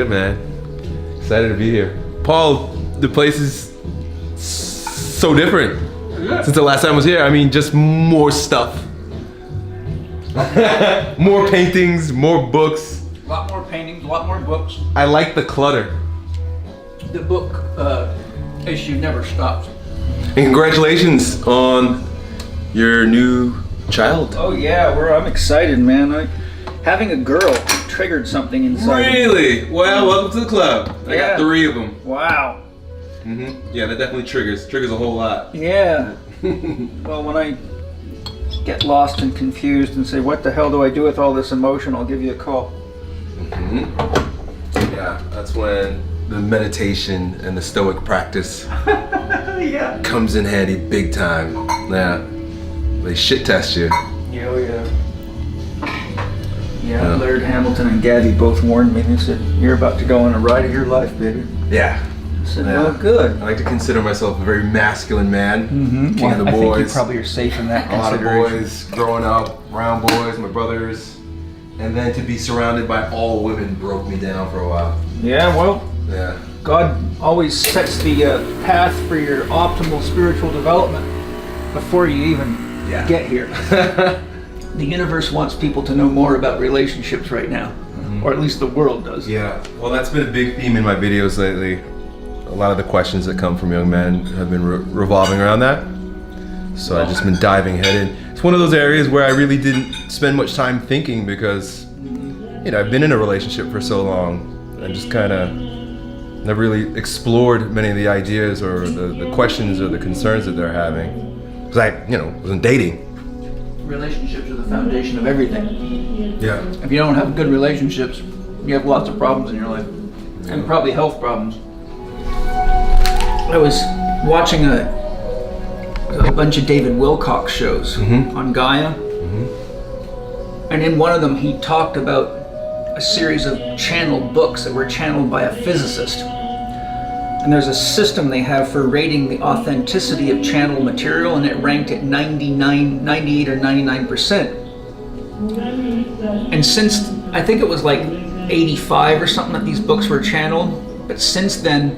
Good, man. Excited to be here. Paul, the place is so different since the last time I was here. I mean, just more stuff. More paintings, more books. A lot more paintings, a lot more books. I like the clutter. The book issue never stops. And congratulations on your new child. Oh yeah, I'm excited, man. Having a girl triggered something inside. Really? Well, welcome to the club. I got 3 of them. Wow. Yeah, that definitely triggers a whole lot. Yeah. Well, when I get lost and confused and say, what the hell do I do with all this emotion, I'll give you a call. Yeah, that's when the meditation and the stoic practice comes in handy big time. Yeah, they shit test you. Yeah, Laird Hamilton and Gabby both warned me. They said, you're about to go on a ride of your life, baby. Yeah. I said, well, good. I like to consider myself a very masculine man. King of the boys. I think you probably are safe in that consideration. A lot of boys growing up, brown boys, my brothers. And then to be surrounded by all women broke me down for a while. Yeah, well, yeah. God always sets the path for your optimal spiritual development before you even get here. The universe wants people to know more about relationships right now, or at least the world does. Yeah, well, that's been a big theme in my videos lately. A lot of the questions that come from young men have been revolving around that. So I've just been diving head in. It's one of those areas where I really didn't spend much time thinking because, I've been in a relationship for so long and just kind of never really explored many of the ideas or the questions or the concerns that they're having. Because I, wasn't dating. Relationships are the foundation of everything. Yeah. If you don't have good relationships, you have lots of problems in your life, and probably health problems. I was watching a bunch of David Wilcock shows on Gaia, and in one of them he talked about a series of channeled books that were channeled by a physicist. And there's a system they have for rating the authenticity of channeled material, and it ranked at 98 or 99%. And since, I think it was like 85 or something that these books were channeled, but since then,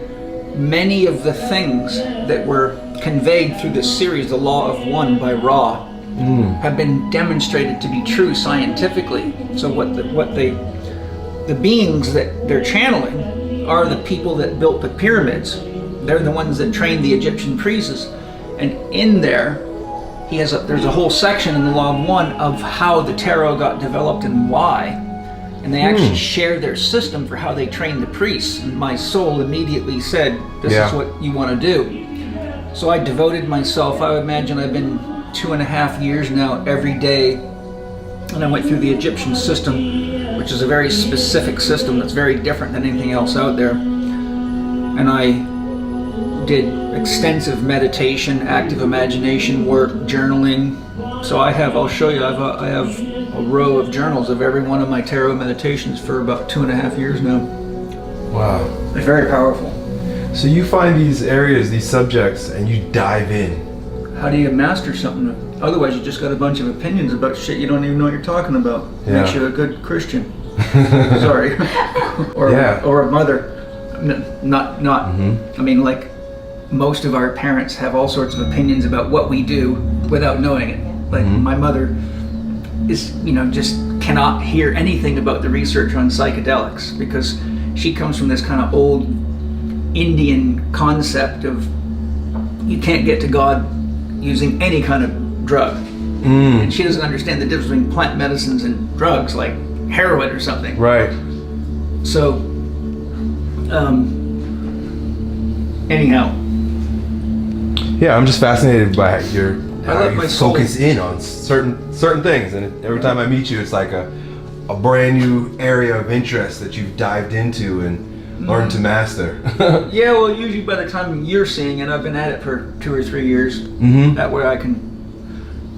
many of the things that were conveyed through this series, The Law of One by Ra, have been demonstrated to be true scientifically. So what the beings that they're channeling are the people that built the pyramids. They're the ones that trained the Egyptian priests. And in there, there's a whole section in the Law of One of how the tarot got developed and why. And they actually share their system for how they train the priests. And my soul immediately said, this is what you want to do. So I devoted myself, I would imagine I've been 2.5 years now every day. And I went through the Egyptian system, which is a very specific system that's very different than anything else out there. And I did extensive meditation, active imagination work, journaling. So I'll show you, I have a row of journals of every one of my tarot meditations for about 2.5 years now. Wow. They're very powerful. So you find these areas, these subjects, and you dive in. How do you master something? Otherwise, you just got a bunch of opinions about shit you don't even know what you're talking about. Makes you a good Christian. Sorry. or a mother. I mean, like, most of our parents have all sorts of opinions about what we do without knowing it. Like, my mother is, just cannot hear anything about the research on psychedelics because she comes from this kind of old Indian concept of you can't get to God using any kind of drug. And she doesn't understand the difference between plant medicines and drugs like heroin or something. Right. So, anyhow. Yeah, I'm just fascinated by how you focus in on certain things, and every time I meet you, it's like a brand new area of interest that you've dived into and learned to master. Yeah, well, usually by the time you're seeing it, I've been at it for 2 or 3 years. That way I can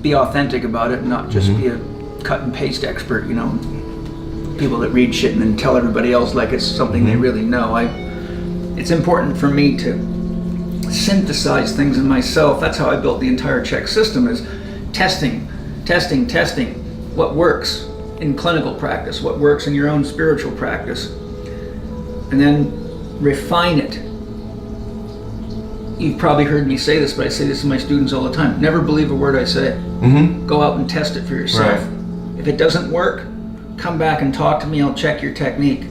be authentic about it and not just be a cut and paste expert, people that read shit and then tell everybody else like it's something they really know. It's important for me to synthesize things in myself. That's how I built the entire Chek system, is testing what works in clinical practice, what works in your own spiritual practice. and then refine it. You've probably heard me say this, but I say this to my students all the time. Never believe a word I say. Go out and test it for yourself. Right. If it doesn't work, come back and talk to me. I'll check your technique.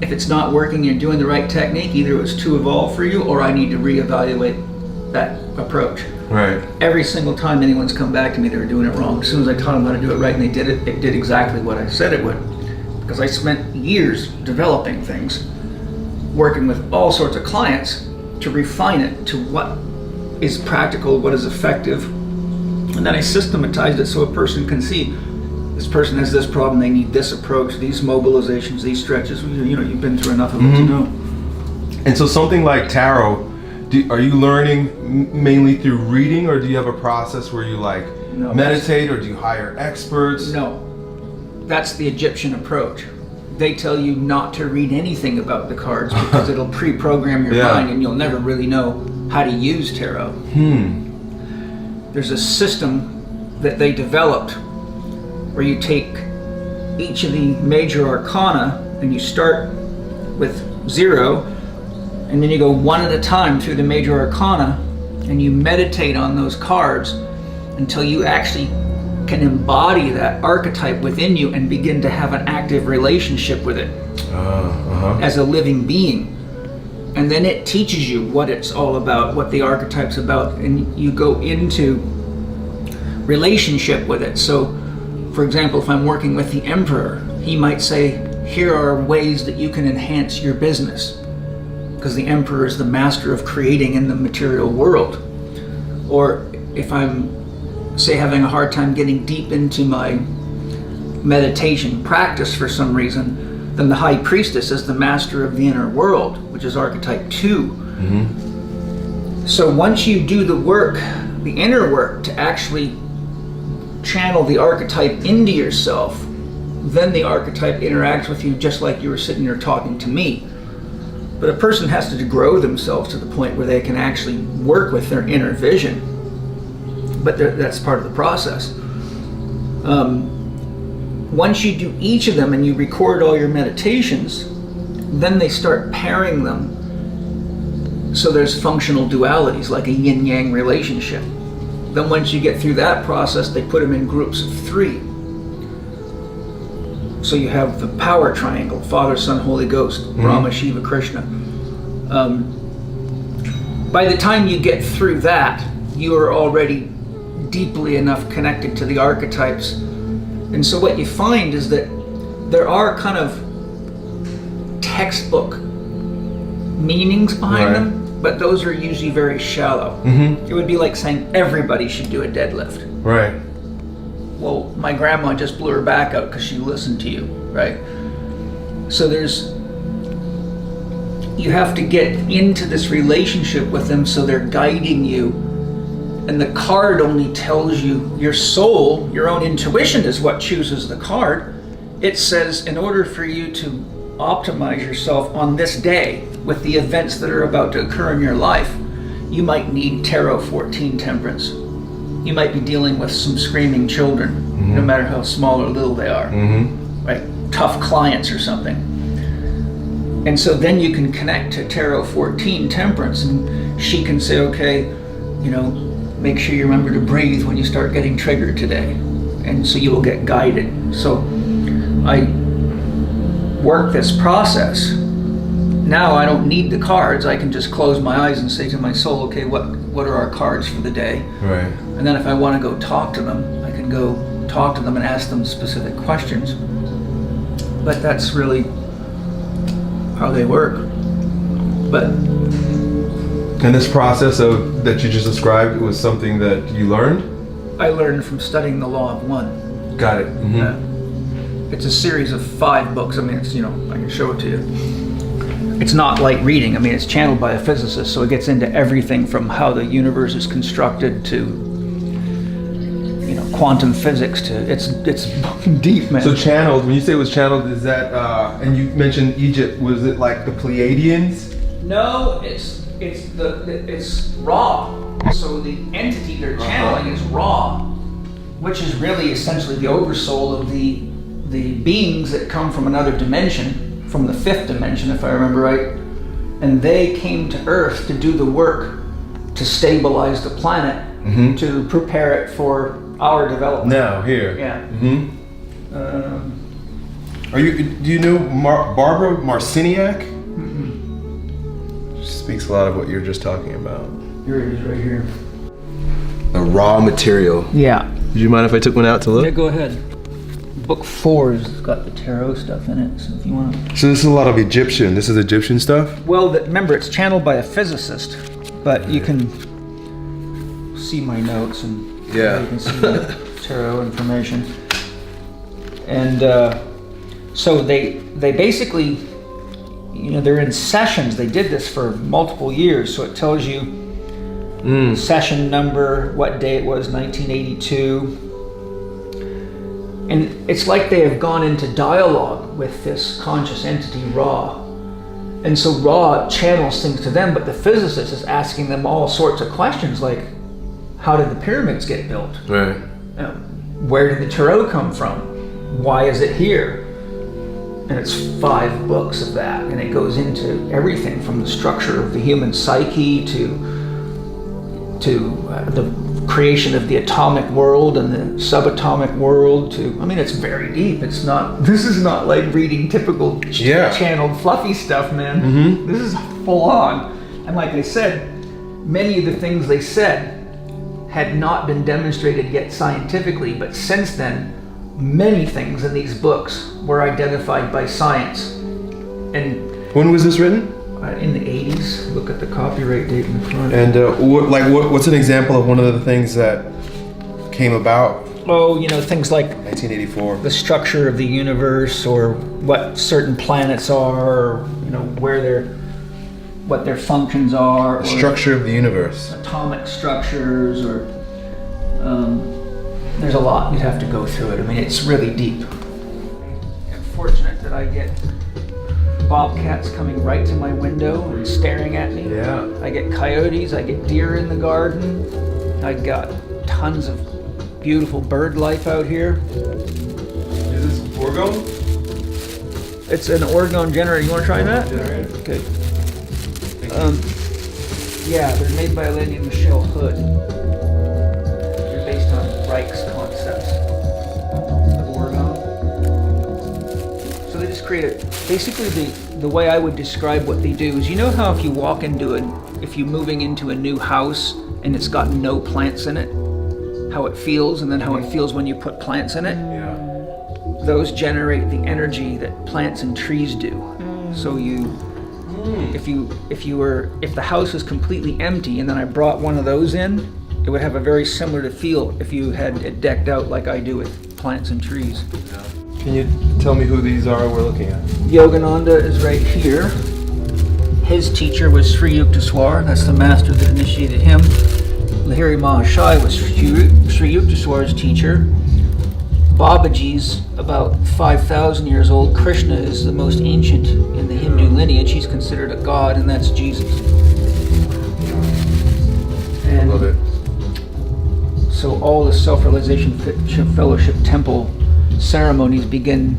If it's not working, you're doing the right technique, either it was too evolved for you or I need to reevaluate that approach. Right. Every single time anyone's come back to me, they were doing it wrong. As soon as I taught them how to do it right and they did it, it did exactly what I said it would. Because I spent years developing things, working with all sorts of clients to refine it to what is practical, what is effective. And then I systematized it so a person can see this person has this problem, they need this approach, these mobilizations, these stretches. You know, you've been through enough of it to know. And so something like tarot, are you learning mainly through reading, or do you have a process where you meditate, or do you hire experts? No, that's the Egyptian approach. They tell you not to read anything about the cards because it'll pre-program your mind and you'll never really know how to use tarot. There's a system that they developed where you take each of the major arcana and you start with 0 and then you go one at a time through the major arcana and you meditate on those cards until you actually can embody that archetype within you and begin to have an active relationship with it as a living being. And then it teaches you what it's all about, what the archetype's about, and you go into relationship with it. So, for example, if I'm working with the Emperor, he might say, here are ways that you can enhance your business, because the Emperor is the master of creating in the material world. Or if I'm, say, having a hard time getting deep into my meditation practice for some reason, then the High Priestess is the master of the inner world, which is archetype 2. So once you do the work, the inner work, to actually channel the archetype into yourself, then the archetype interacts with you just like you were sitting there talking to me. But a person has to grow themselves to the point where they can actually work with their inner vision. But that's part of the process. Once you do each of them and you record all your meditations, then they start pairing them. So there's functional dualities, like a yin-yang relationship. Then once you get through that process, they put them in groups of 3. So you have the power triangle, Father, Son, Holy Ghost, Brahma, Shiva, Krishna. By the time you get through that, you are already deeply enough connected to the archetypes. And so what you find is that there are kind of textbook meanings behind them, but those are usually very shallow. It would be like saying everybody should do a deadlift. Right. Well, my grandma just blew her back out because she listened to you, right? So you have to get into this relationship with them so they're guiding you. And the card only tells you, your soul, your own intuition is what chooses the card. It says, in order for you to optimize yourself on this day with the events that are about to occur in your life, you might need Tarot 14 Temperance. You might be dealing with some screaming children, no matter how small or little they are, right? Tough clients or something. And so then you can connect to Tarot 14 Temperance, and she can say, okay, you know, make sure you remember to breathe when you start getting triggered today. And so you will get guided. So I work this process. Now I don't need the cards. I can just close my eyes and say to my soul, okay, what are our cards for the day? Right. And then if I want to go talk to them, I can go talk to them and ask them specific questions. But that's really how they work. But and this process that you just described was something that you learned? I learned from studying the Law of One. Got it. It's a series of 5 books. I mean, it's, you know, I can show it to you. It's not like reading. I mean, it's channeled by a physicist, so it gets into everything from how the universe is constructed to, you know, quantum physics to, it's deep, man. So channeled, when you say it was channeled, is that, and you mentioned Egypt, was it like the Pleiadians? No, it's Ra. So the entity they're channeling is Ra, which is really essentially the oversoul of the beings that come from another dimension. from the fifth dimension, if I remember right, and they came to Earth to do the work to stabilize the planet, to prepare it for our development. Now, here. Yeah. Do you know Barbara Marciniak? She speaks a lot of what you're just talking about. Here it is, right here. A raw material. Yeah. Would you mind if I took one out to look? Yeah, go ahead. Book 4 has got the tarot stuff in it, so if you want to... So this is a lot of Egyptian. This is Egyptian stuff? Well, remember, it's channeled by a physicist, but you can see my notes and you can see the tarot information. And so they basically, they're in sessions. They did this for multiple years, so it tells you session number, what day it was, 1982. And it's like they have gone into dialogue with this conscious entity, Ra. And so Ra channels things to them, but the physicist is asking them all sorts of questions, like, how did the pyramids get built? Right. Where did the tarot come from? Why is it here? And it's 5 books of that, and it goes into everything from the structure of the human psyche to the creation of the atomic world and the subatomic world it's very deep. This is not like reading typical channeled fluffy stuff, man. This is full on. And like I said, many of the things they said had not been demonstrated yet scientifically, but since then, many things in these books were identified by science. And when was this written? In the 80s. Look at the copyright date in the front. And what's an example of one of the things that came about? Oh, things like 1984. The structure of the universe, or what certain planets are, or what their functions are. The structure of the universe. Atomic structures, or there's a lot. You'd have to go through it. It's really deep. I'm fortunate that I get bobcats coming right to my window and staring at me. Yeah. I get coyotes, I get deer in the garden. I got tons of beautiful bird life out here. Is this orgone? It's an orgone generator. You want to try that? Generator. Okay. Yeah, they're made by a lady named Michelle Hood. They're based on Reich's concepts of orgone. So they just create it. Basically, the way I would describe what they do is, how if you walk if you're moving into a new house and it's got no plants in it, how it feels, and then how it feels when you put plants in it? Yeah. Those generate the energy that plants and trees do. So if the house is completely empty and then I brought one of those in, it would have a very similar feel if you had it decked out like I do with plants and trees. Yeah. Can you tell me who these are we're looking at? Yogananda is right here. His teacher was Sri Yukteswar. That's the master that initiated him. Lahiri Mahashai was Sri Yukteswar's teacher. Babaji's about 5,000 years old. Krishna is the most ancient in the Hindu lineage. He's considered a god, and that's Jesus. And love it. So all the Self-Realization Fellowship Temple ceremonies begin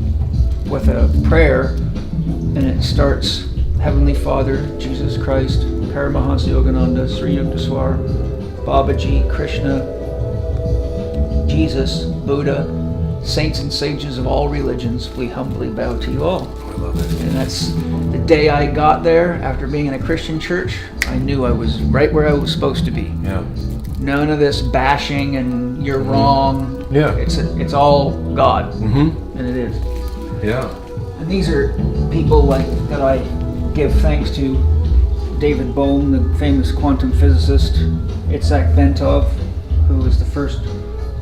with a prayer, and it starts, Heavenly Father, Jesus Christ, Paramahansa Yogananda, Sri Yukteswar, Babaji, Krishna, Jesus, Buddha, saints and sages of all religions, we humbly bow to you all. I love it. And that's the day I got there, after being in a Christian church, I knew I was right where I was supposed to be. Yeah. None of this bashing and you're wrong. Yeah. It's all God. And it is. Yeah. And these are people that I give thanks to. David Bohm, the famous quantum physicist, Itzhak Bentov, who was the first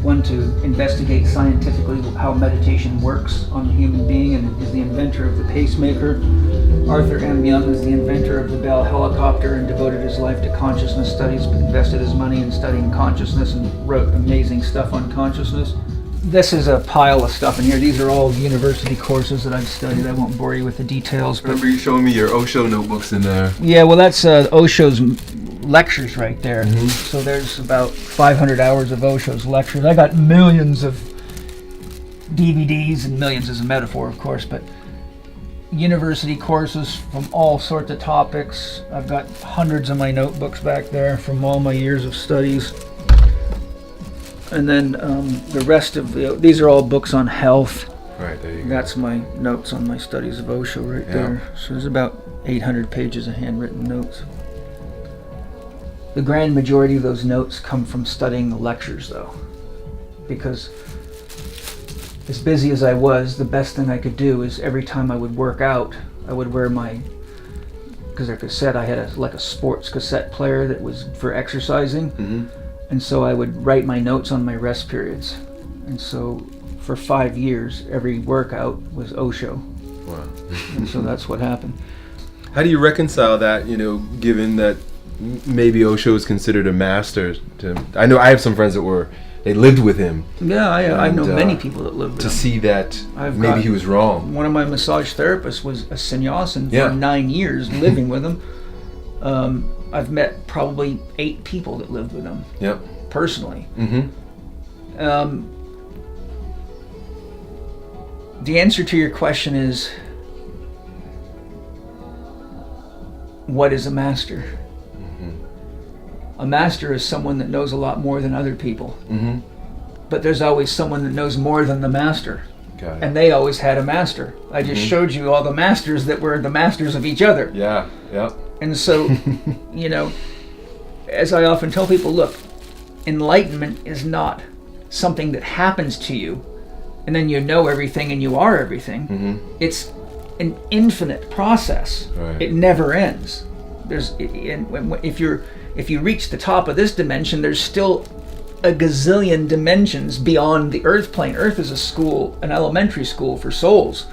one to investigate scientifically how meditation works on the human being and is the inventor of the pacemaker. Arthur M. Young is the inventor of the Bell helicopter and devoted his life to consciousness studies, invested his money in studying consciousness and wrote amazing stuff on consciousness. This is a pile of stuff in here. These are all university courses that I've studied. I won't bore you with the details. Remember you showing me your Osho notebooks in there. Yeah, well that's Osho's lectures right there. So there's about 500 hours of Osho's lectures. I got millions of DVDs, and millions is a metaphor, of course, but university courses from all sorts of topics. I've got hundreds of my notebooks back there from all my years of studies. And then the rest of these are all books on health. Right, there you go. That's my notes on my studies of Osho right there. So there's about 800 pages of handwritten notes. The grand majority of those notes come from studying the lectures, though, because as busy as I was, the best thing I could do is every time I would work out, I would wear my, because like I said, I had a sports cassette player that was for exercising, and so I would write my notes on my rest periods. And so for 5 years, every workout was Osho. Wow. And so that's what happened. How do you reconcile that, given that maybe Osho is considered a master? I know I have some friends that they lived with him. Yeah, I know many people that lived with him. To see that maybe he was wrong. One of my massage therapists was a sannyasin for 9 years living with him. I've met probably 8 people that lived with him. Yep. Personally. The answer to your question is, what is a master? A master is someone that knows a lot more than other people. But there's always someone that knows more than the master. Got it. And they always had a master. I just showed you all the masters that were the masters of each other. Yeah, yeah. And so, as I often tell people, look, enlightenment is not something that happens to you and then you know everything and you are everything. It's an infinite process. Right. It never ends. If you reach the top of this dimension, there's still a gazillion dimensions beyond the earth plane. Earth is an elementary school for souls.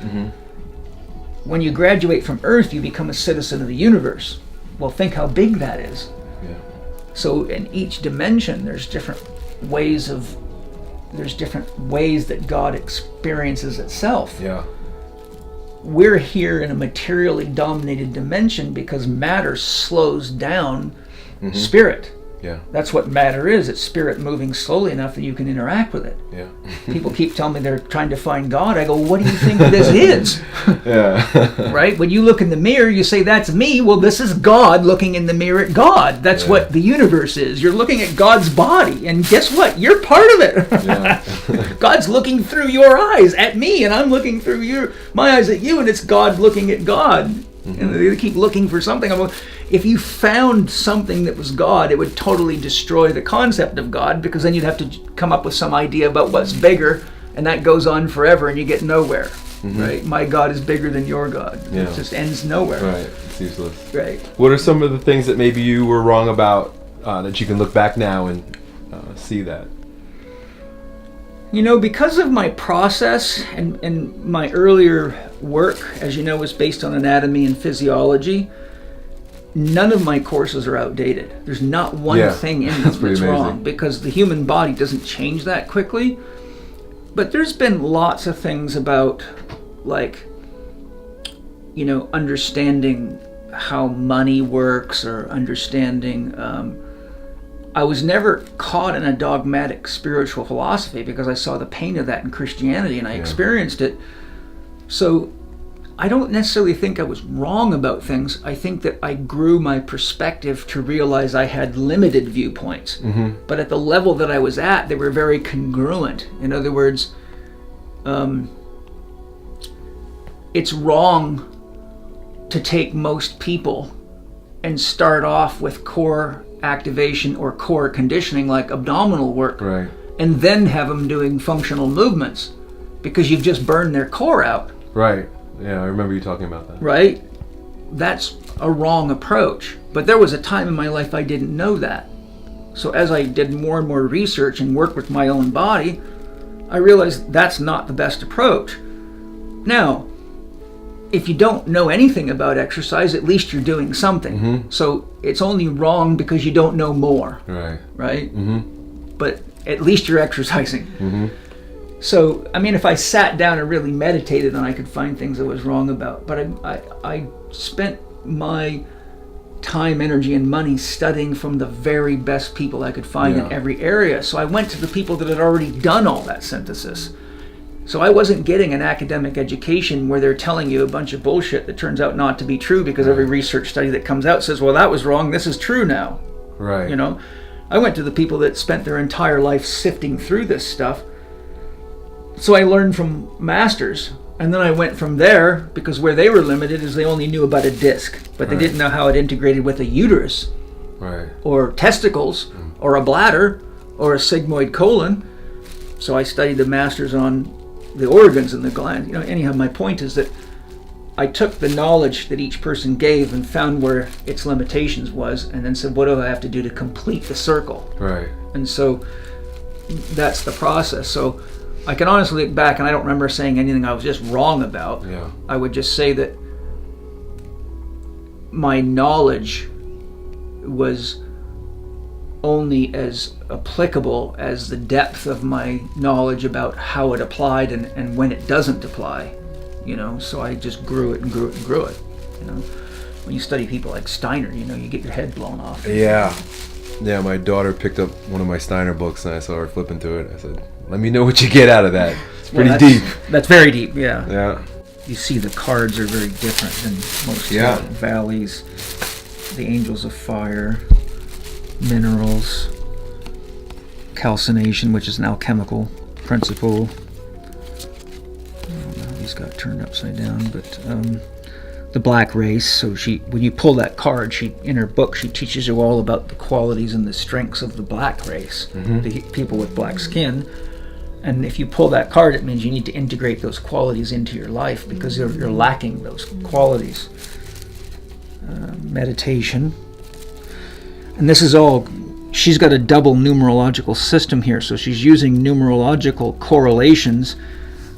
When you graduate from Earth, you become a citizen of the universe. Well, think how big that is. Yeah. So in each dimension, there's different ways that God experiences itself. Yeah. We're here in a materially dominated dimension because matter slows down spirit. Yeah. That's what matter is. It's spirit moving slowly enough that you can interact with it. Yeah. People keep telling me they're trying to find God. I go, what do you think this is? Yeah. Right? When you look in the mirror, you say, that's me. Well, this is God looking in the mirror at God. That's what the universe is. You're looking at God's body. And guess what? You're part of it. Yeah. God's looking through your eyes at me, and I'm looking through my eyes at you, and it's God looking at God. And they keep looking for something. If you found something that was God, it would totally destroy the concept of God, because then you'd have to come up with some idea about what's bigger, and that goes on forever, and you get nowhere. Right? My God is bigger than your God. Yeah. It just ends nowhere. Right. It's useless. Right. What are some of the things that maybe you were wrong about that you can look back now and see that? Because of my process and my earlier work, as you know, was based on anatomy and physiology, none of my courses are outdated. There's not one thing in them that's wrong, because the human body doesn't change that quickly. But there's been lots of things about, understanding how money works, or understanding... I was never caught in a dogmatic spiritual philosophy, because I saw the pain of that in Christianity, and I experienced it. So I don't necessarily think I was wrong about things. I think that I grew my perspective to realize I had limited viewpoints. But at the level that I was at, they were very congruent. In other words, it's wrong to take most people and start off with core activation or core conditioning like abdominal work, Right. and then have them doing functional movements, because you've just burned their core out. Right. Yeah, I remember you talking about that. Right? That's a wrong approach. But there was a time in my life I didn't know that. So as I did more and more research and work with my own body, I realized that's not the best approach. Now, if you don't know anything about exercise, at least you're doing something. So it's only wrong because you don't know more. Right. Right? But at least you're exercising. So, if I sat down and really meditated, then I could find things I was wrong about. But I spent my time, energy, and money studying from the very best people I could find in every area. So I went to the people that had already done all that synthesis. So I wasn't getting an academic education where they're telling you a bunch of bullshit that turns out not to be true because every research study that comes out says, well, that was wrong, this is true now. Right. You know, I went to the people that spent their entire life sifting through this stuff. So I learned from masters, and then I went from there, because where they were limited is they only knew about a disc, but they didn't know how it integrated with a uterus, or testicles, or a bladder, or a sigmoid colon. So I studied the masters on the organs and the glands. You know, anyhow, my point is that I took the knowledge that each person gave and found where its limitations was, and then said, what do I have to do to complete the circle? Right. And so that's the process. So I can honestly look back, and I don't remember saying anything I was just wrong about. Yeah. I would just say that my knowledge was only as applicable as the depth of my knowledge about how it applied and when it doesn't apply, you know. So I just grew it and grew it and grew it, you know. When you study people like Steiner, you know, you get your head blown off. Yeah. Yeah, my daughter picked up one of my Steiner books and I saw her flipping through it. I said, let me know what you get out of that. It's pretty deep. That's very deep, yeah. Yeah. You see the cards are very different than most valleys. The Angels of Fire, minerals, calcination, which is an alchemical principle. I don't know, these got turned upside down, but the black race. So when you pull that card, in her book, she teaches you all about the qualities and the strengths of the black race, the people with black skin. And if you pull that card, it means you need to integrate those qualities into your life because you're lacking those qualities. Meditation. And this is all, she's got a double numerological system here. So she's using numerological correlations.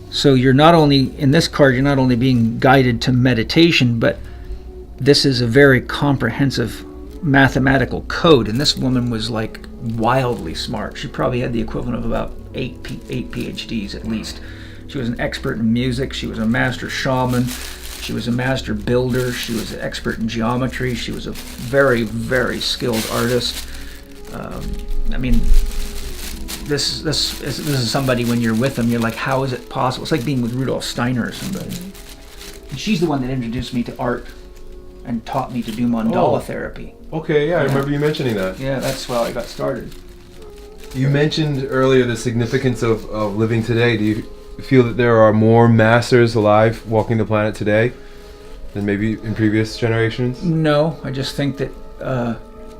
So you're not only, in this card, you're not only being guided to meditation, but this is a very comprehensive mathematical code. And this woman was like wildly smart. She probably had the equivalent of about eight PhDs at least. She was an expert in music. She was a master shaman. She was a master builder. She was an expert in geometry. She was a very, very skilled artist. I mean, this is somebody, when you're with them, you're like, how is it possible? It's like being with Rudolf Steiner or somebody. And she's the one that introduced me to art and taught me to do mandala therapy. Okay, yeah, I remember you mentioning that. Yeah, that's how I got started. You mentioned earlier the significance of living today. Do you feel that there are more masters alive walking the planet today than maybe in previous generations? No, I just think that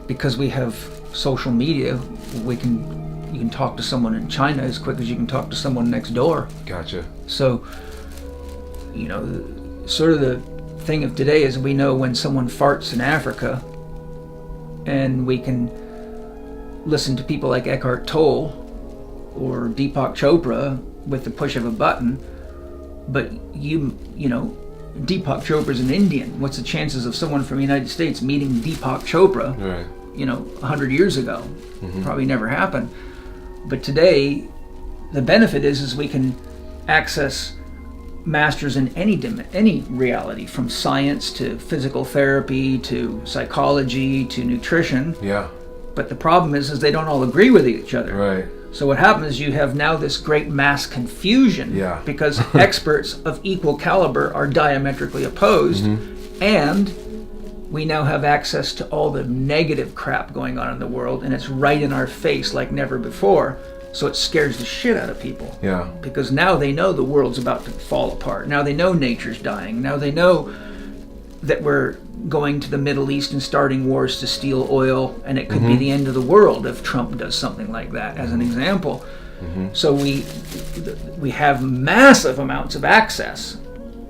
because we have social media, you can talk to someone in China as quick as you can talk to someone next door. Gotcha. So, you know, sort of the thing of today is we know when someone farts in Africa, and we can listen to people like Eckhart Tolle or Deepak Chopra with the push of a button. But you know, Deepak Chopra's an Indian. What's the chances of someone from the United States meeting Deepak Chopra? Right. You know, 100 years ago? Probably never happened. But today, the benefit is we can access masters in any reality, from science to physical therapy to psychology to nutrition. Yeah. But the problem is they don't all agree with each other. Right. So what happens is you have now this great mass confusion. Yeah. Because experts of equal caliber are diametrically opposed, and we now have access to all the negative crap going on in the world, and it's right in our face like never before. So it scares the shit out of people. Yeah. Because now they know the world's about to fall apart. Now they know nature's dying. Now they know that we're going to the Middle East and starting wars to steal oil, and it could be the end of the world if Trump does something like that, as an example. So we have massive amounts of access,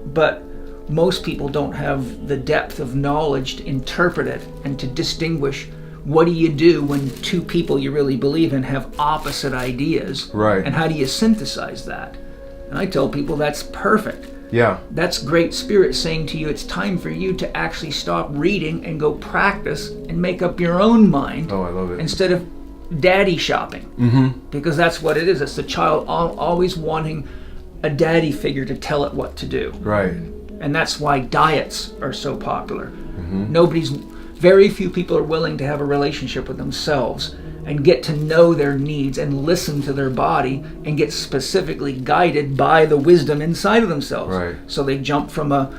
but most people don't have the depth of knowledge to interpret it and to distinguish what do you do when two people you really believe in have opposite ideas? Right. And how do you synthesize that? And I tell people that's perfect. Yeah. That's great spirit saying to you, it's time for you to actually stop reading and go practice and make up your own mind. Oh, I love it. Instead of daddy shopping. Because that's what it is. It's the child always wanting a daddy figure to tell it what to do. Right. And that's why diets are so popular. Very few people are willing to have a relationship with themselves and get to know their needs and listen to their body and get specifically guided by the wisdom inside of themselves. Right. So they jump from a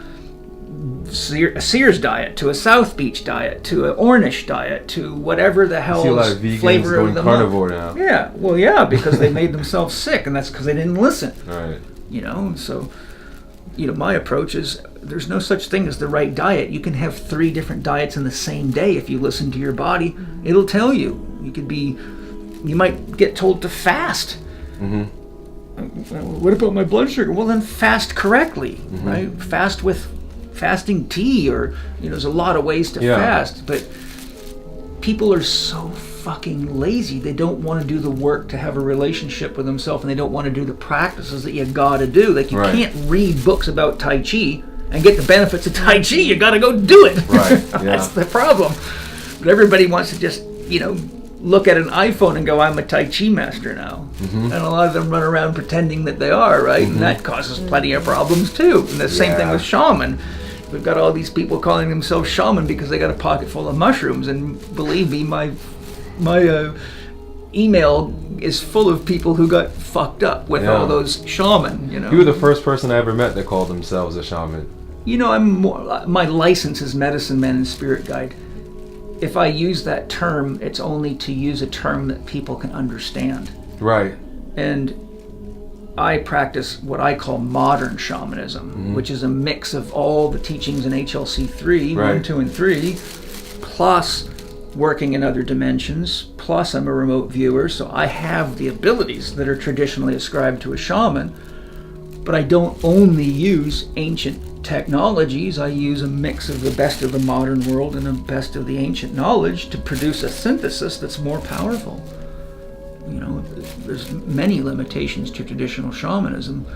Sears diet to a South Beach diet to an Ornish diet to whatever the hell see a lot of vegans flavor going of the carnivore month. now. Yeah, well, yeah, because they made themselves sick, and that's because they didn't listen. Right. You know, so, you know, my approach is there's no such thing as the right diet. You can have 3 different diets in the same day if you listen to your body. It'll tell you. You might get told to fast. Mm-hmm. What about my blood sugar? Well, then fast correctly, right? Fast with fasting tea, or, you know, there's a lot of ways to fast, but people are so fucking lazy. They don't want to do the work to have a relationship with themselves, and they don't want to do the practices that you gotta do. Like, you can't read books about Tai Chi and get the benefits of Tai Chi. You gotta go do it. Right. That's the problem. But everybody wants to just, you know, look at an iPhone and go, I'm a Tai Chi master now. And a lot of them run around pretending that they are, right? And that causes plenty of problems too. And the same thing with shaman. We've got all these people calling themselves shaman because they got a pocket full of mushrooms. And believe me, my email is full of people who got fucked up with all those shaman, you know. You were the first person I ever met that called themselves a shaman. You know, my license is medicine man and spirit guide. If I use that term, it's only to use a term that people can understand. Right. And I practice what I call modern shamanism, which is a mix of all the teachings in HLC 3, 1, 2, and 3, plus working in other dimensions, plus I'm a remote viewer, so I have the abilities that are traditionally ascribed to a shaman, but I don't only use ancient technologies. I use a mix of the best of the modern world and the best of the ancient knowledge to produce a synthesis that's more powerful. You know, there's many limitations to traditional shamanism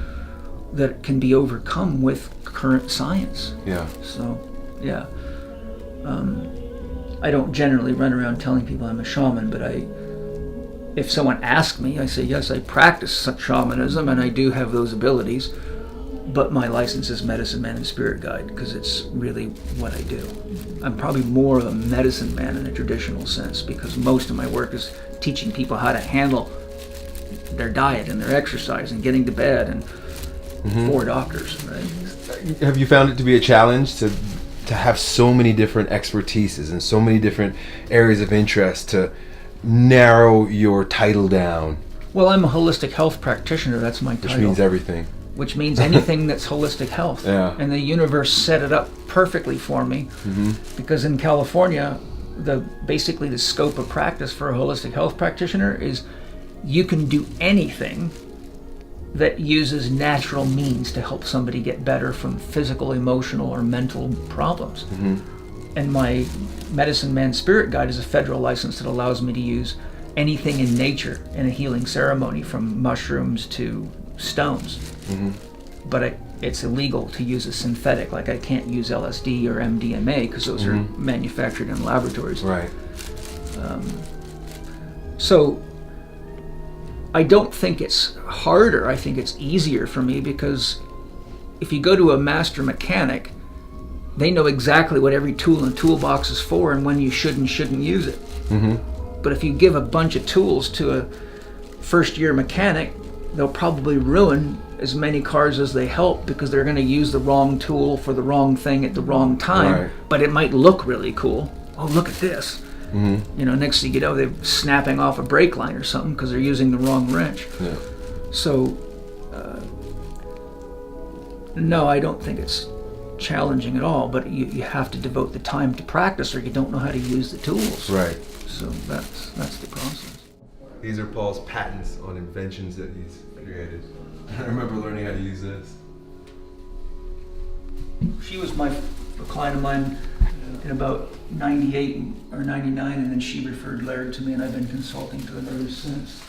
that can be overcome with current science. Yeah. So, yeah. I don't generally run around telling people I'm a shaman, but if someone asks me, I say, yes, I practice shamanism and I do have those abilities, but my license is medicine man and spirit guide because it's really what I do. I'm probably more of a medicine man in a traditional sense because most of my work is teaching people how to handle their diet and their exercise and getting to bed and 4 doctors, right? Have you found it to be a challenge to have so many different expertises and so many different areas of interest to narrow your title down? Well, I'm a holistic health practitioner. That's my title. Which means everything. Which means anything that's holistic health. Yeah. And the universe set it up perfectly for me because in California, basically the scope of practice for a holistic health practitioner is you can do anything that uses natural means to help somebody get better from physical, emotional, or mental problems. And my medicine man spirit guide is a federal license that allows me to use anything in nature in a healing ceremony, from mushrooms to stones. But it's illegal to use a synthetic, like I can't use LSD or MDMA because those are manufactured in laboratories. Right. So I don't think it's harder, I think it's easier for me because if you go to a master mechanic, they know exactly what every tool in the toolbox is for and when you should and shouldn't use it. But if you give a bunch of tools to a first-year mechanic, they'll probably ruin as many cars as they help because they're going to use the wrong tool for the wrong thing at the wrong time. But it might look really cool. Oh, look at this. You know, next thing you know, they're snapping off a brake line or something because they're using the wrong wrench. So, no, I don't think it's challenging at all, but you have to devote the time to practice or you don't know how to use the tools. Right. So that's the process. These are Paul's patents on inventions that he's created. I remember learning how to use this. She was a client of mine in about 98 or 99, and then she referred Laird to me, and I've been consulting to her ever since.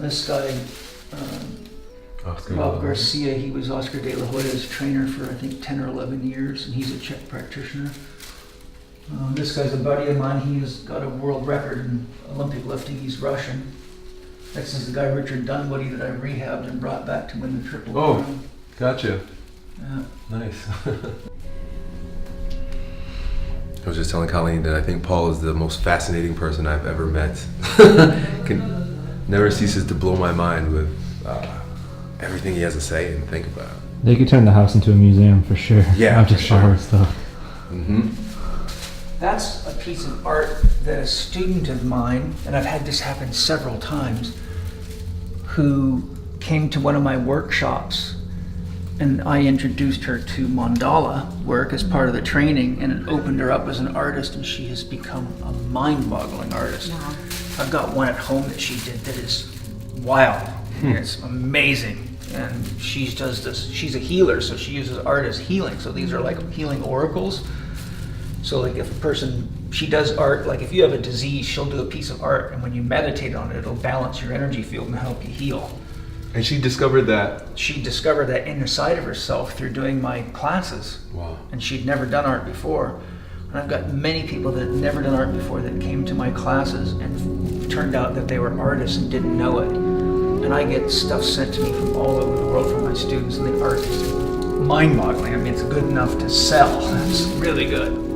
This guy, Rob Garcia, he was Oscar de la Hoya's trainer for I think 10 or 11 years, and he's a Chek practitioner. This guy's a buddy of mine. He's got a world record in Olympic lifting. He's Russian. This is the guy Richard Dunwoody that I rehabbed and brought back to win the triple crown. Gotcha. Yeah. Nice. was just telling Colleen that I think Paul is the most fascinating person I've ever met. Never ceases to blow my mind with everything he has to say and think about. They could turn the house into a museum for sure. Yeah, not for just sure. Paul stuff. Mm-hmm. That's a piece of art that a student of mine, and I've had this happen several times, who came to one of my workshops, and I introduced her to mandala work as part of the training, and it opened her up as an artist, and she has become a mind-boggling artist. Wow. I've got one at home that she did that is wild. It's amazing. And she does this, she's a healer, so she uses art as healing. So these are like healing oracles. So like if a person, she does art, like if you have a disease, she'll do a piece of art, and when you meditate on it, it'll balance your energy field and help you heal. And she discovered that. She discovered that inside of herself through doing my classes. Wow. And she'd never done art before. And I've got many people that had never done art before that came to my classes and turned out that they were artists and didn't know it. And I get stuff sent to me from all over the world from my students, and the art is mind-boggling. I mean, it's good enough to sell. It's really good.